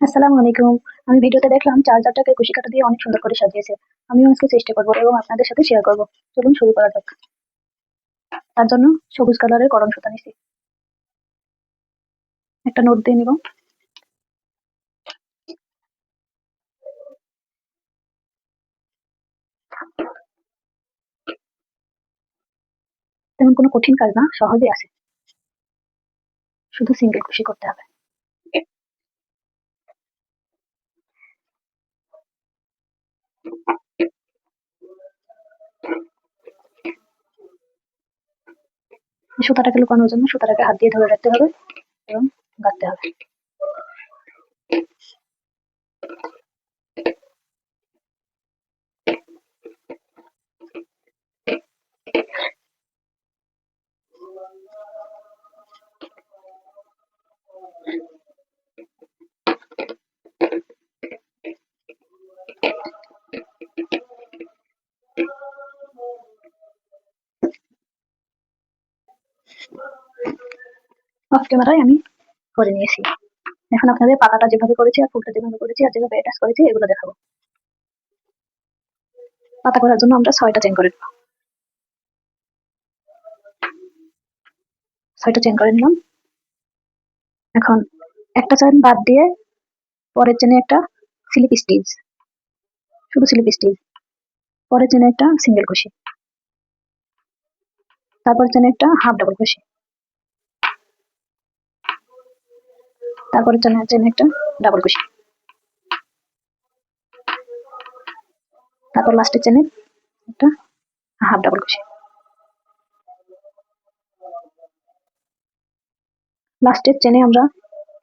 আসসালামু আলাইকুম। আমি ভিডিওতে দেখলাম চার্জারটাকে কুশি কাঁটা দিয়ে অনেক সুন্দর করে সাজিয়েছে। আমিও আজকে চেষ্টা করবো এবং আপনাদের সাথে শেয়ার করবো। চলুন শুরু করা যাক। তার জন্য সবুজ কালারের করম সুতা নিছি। একটা নোট দিয়ে নিব। তেমন কোনো কঠিন কাজ না, সহজে আছে। শুধু সিঙ্গেল কুশি করতে হবে। এই সুতাটাকে লুকানোর জন্য সুতাটাকে হাত দিয়ে ধরে রাখতে হবে এবং গাঁথতে হবে। অফ ক্যামেরায় আমি করে নিয়েছি। এখন আপনাদের পাতাটা যেভাবে করেছি আর ফুলটা যেভাবে করেছি আর যেভাবে অ্যাটাচ করেছি এগুলো দেখাবো। পাতা করার জন্য আমরা 6টা চেন করে নেব। 6টা চেন করে নিলাম। এখন একটা চেন বাদ দিয়ে পরের চেনে একটা স্লিপ স্টিচ, শুধু স্লিপ স্টিচ। পরের চেনে একটা সিঙ্গেল কুশি, তারপর চেনে একটা হাফ ডাবল কুশি, তারপরে চেনে চেনে একটা ডাবল কুশি, তারপর লাস্টের চেনে একটা হাফ ডাবল কুশি। লাস্টের চেনে আমরা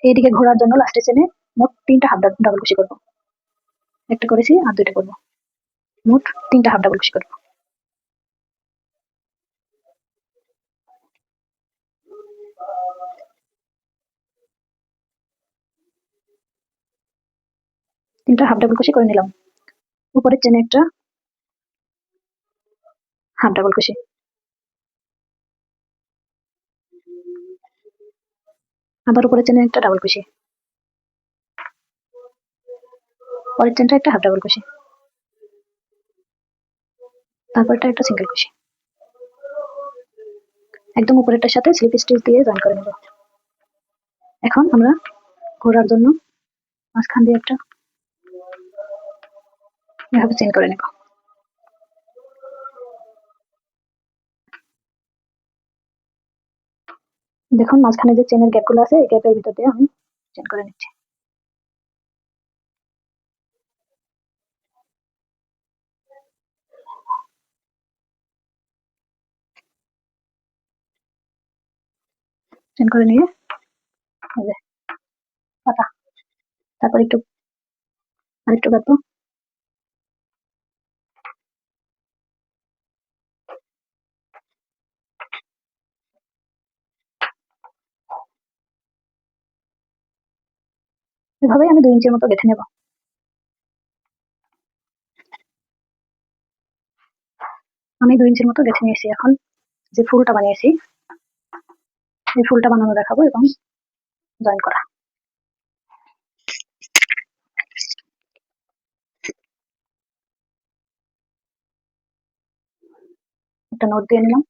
এইদিকে ঘোরার জন্য লাস্টের চেনে মোট 3টা হাফ ডাবল কুশি করবো। একটা করেছি আর 2টা করবো, মোট 3টা হাফ ডাবল কুশি করবো। তিনটা হাফ ডাবল কুশি করে নিলাম। উপরের চেনে একটা হাফ ডাবল কুশি, আবার উপরের চেনে একটা ডাবল কুশি, পরের চেনটা একটা হাফ ডাবল কুশি, তারপরটা একটা সিঙ্গেল কুশি। একদম উপরেরটার সাথে স্লিপ স্টিচ দিয়ে জয়েন করে নেব। এখন আমরা ঘোরার জন্য মাঝখান দিয়ে একটা এভাবে চেন করে নেব। দেখুন মাঝখানে যে চেনের গ্যাপগুলো আছে এই গ্যাপের ভিতর দিয়ে আমি চেন করে নিচ্ছি। চেন করে নিয়ে পাতা, তারপর একটু আরেকটু কাটবো। এভাবেই আমি 2 ইঞ্চির মতো গেঁথে নেব। আমি 2 ইঞ্চির মতো গেঁথে নিয়েছি। এখন যে ফুলটা বানিয়েছি এই ফুলটা বানানো দেখাবো এবং জয়েন করা। একটা নোট দিয়ে নিলাম।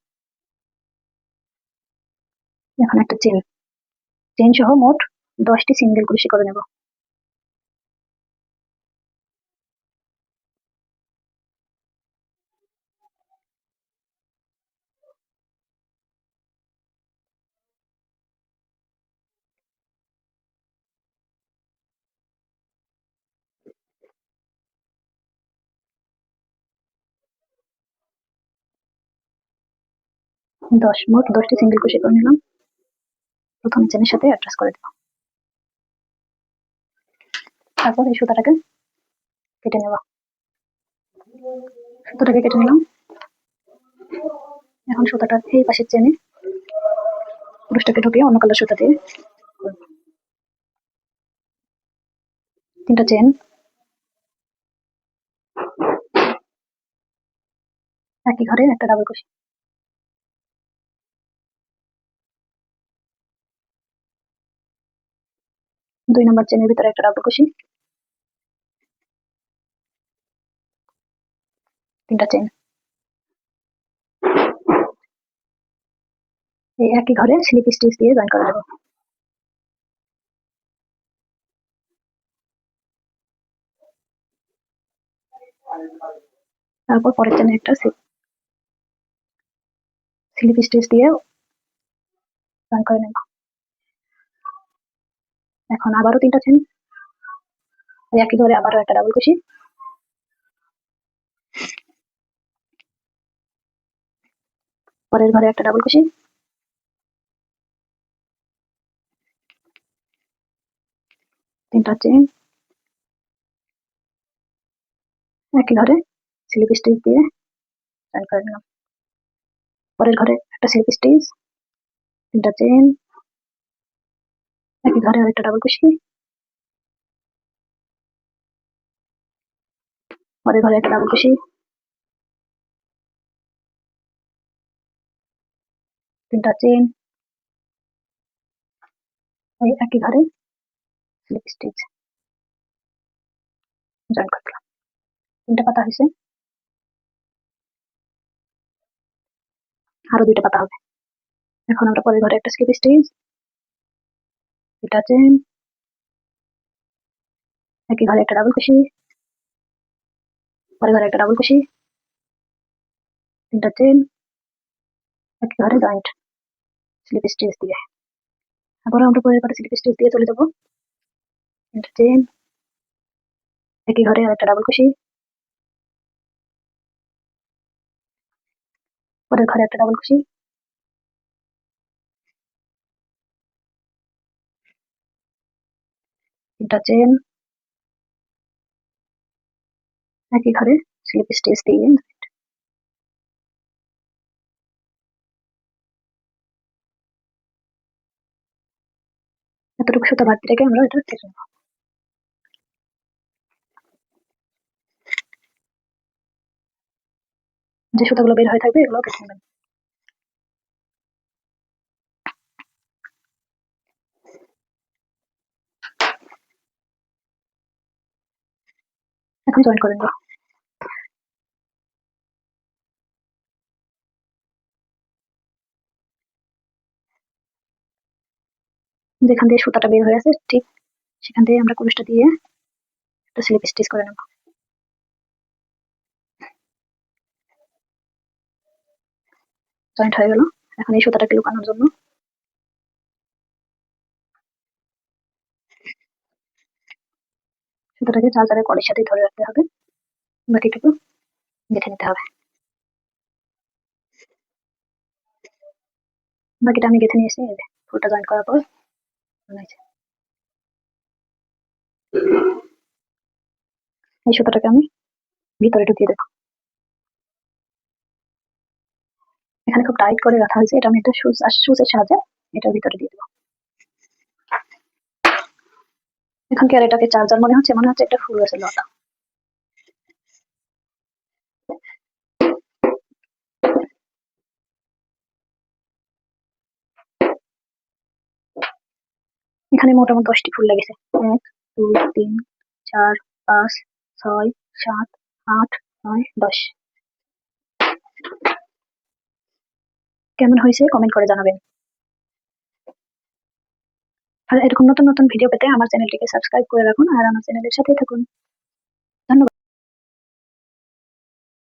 এখন একটা চেন, চেন সহ মোট 10টি সিঙ্গেল কুশি করে নেব। মোট 10টি সিঙ্গেল কুশি করে নিলাম। প্রথম চেনের সাথে অ্যাটাচ করে দেব। তারপর এই সুতাটাকে কেটে নেব। সুতাটাকে কেটে নিলাম। এখন সুতাটা এই পাশের চেনে পুরুষটাকে ঢুকিয়ে অন্য কালার সুতা দিয়ে 3টা চেন, একই ঘরে একটা ডাবল কুশি, 2 নম্বর চেনের ভিতরে একটা ডাবল কুশি, 3টা চেন। এই একই ঘরে স্লিপ স্টিচ দিয়ে জয়েন করে দেবো। তারপর পরের চেনে একটা স্লিপ স্টিচ দিয়ে জয়েন করে নেব। এখন আবারও 3টা চেন, একই ঘরে আবারও একটা ডাবল কুশি, পরের ঘরে একটা ডাবল কুশি, 3টা চেন, একই ঘরে স্লিপ স্টিচ দিয়ে জয়েন করে নিলাম। পরের ঘরে একটা স্লিপ স্টিচ, 3টা চেন, একই ঘরে আরেকটা ডাবল কুশি, পরের ঘরে একটা ডাবল কুশি, 3টা চেন, এই একই ঘরে স্লিপ স্টিচ জয়েন করে দিলাম। 3টা পাতা হয়েছে, আরো 2টা পাতা হবে। এখন আমরা পরের ঘরে একটা স্লিপ স্টিচ, 2টা চেন, একই ঘরে একটা ডাবল কুশি, পরের ঘরে একটা ডাবল কুশি, 3টা চেন, একই ঘরে জয়েন্ট স্লিপ স্টিচ দিয়ে। আবার আমরা পরের ঘরে স্লিপ স্টিচ দিয়ে চলে যাবো। 3টা চেন, একই ঘরে আরেকটা ডাবল কুশি, পরের ঘরে একটা ডাবল কুশি, 3টা চেন, একই ঘরে স্লিপ স্টিচ দিয়ে এতটুকু সুতা বাদ রেখে আমরা এটা কেটে নেবো। যে সুতাগুলো বের হয়ে থাকবে এগুলো কেটে নেবেন। এখন জয়েন করে নেবো। যেখান দিয়ে সুতাটা বের হয়ে আছে ঠিক সেখান দিয়ে আমরা কুরুশটা দিয়ে একটা স্লিপ স্টিচ করে নেব। জয়েন্ট হয়ে গেল। এখন এই সুতাটাকে লুকানোর জন্য সুতাটাকে চার্জারের কর্ডের সাথে ধরে রাখতে হবে, বাকিটুকু গেঁথে নিতে হবে। বাকিটা আমি গেঁথে নিয়েছি, ফুলটা জয়েন করার পর এই সুতাটাকে আমি ভিতরে ঢুকিয়ে দেবো। এখানে খুব টাইট করে রাখা হয়েছে, এটা আমি একটা সুচের সাহায্যে এটার ভিতরে দিয়ে দেবো। এখন কি আর এটাকে চার্জার মনে হচ্ছে? মনে হচ্ছে একটা ফুল আছে লতা। এখানে মোটামুটি 10টি ফুল লেগেছে। 1 2 3 4 5 6 7 8 9 10। কেমন হয়েছে কমেন্ট করে জানাবেন। আর এরকম নতুন নতুন ভিডিও পেতে আমার চ্যানেলটিকে সাবস্ক্রাইব করে রাখুন আর আমার চ্যানেলের সাথেই থাকুন।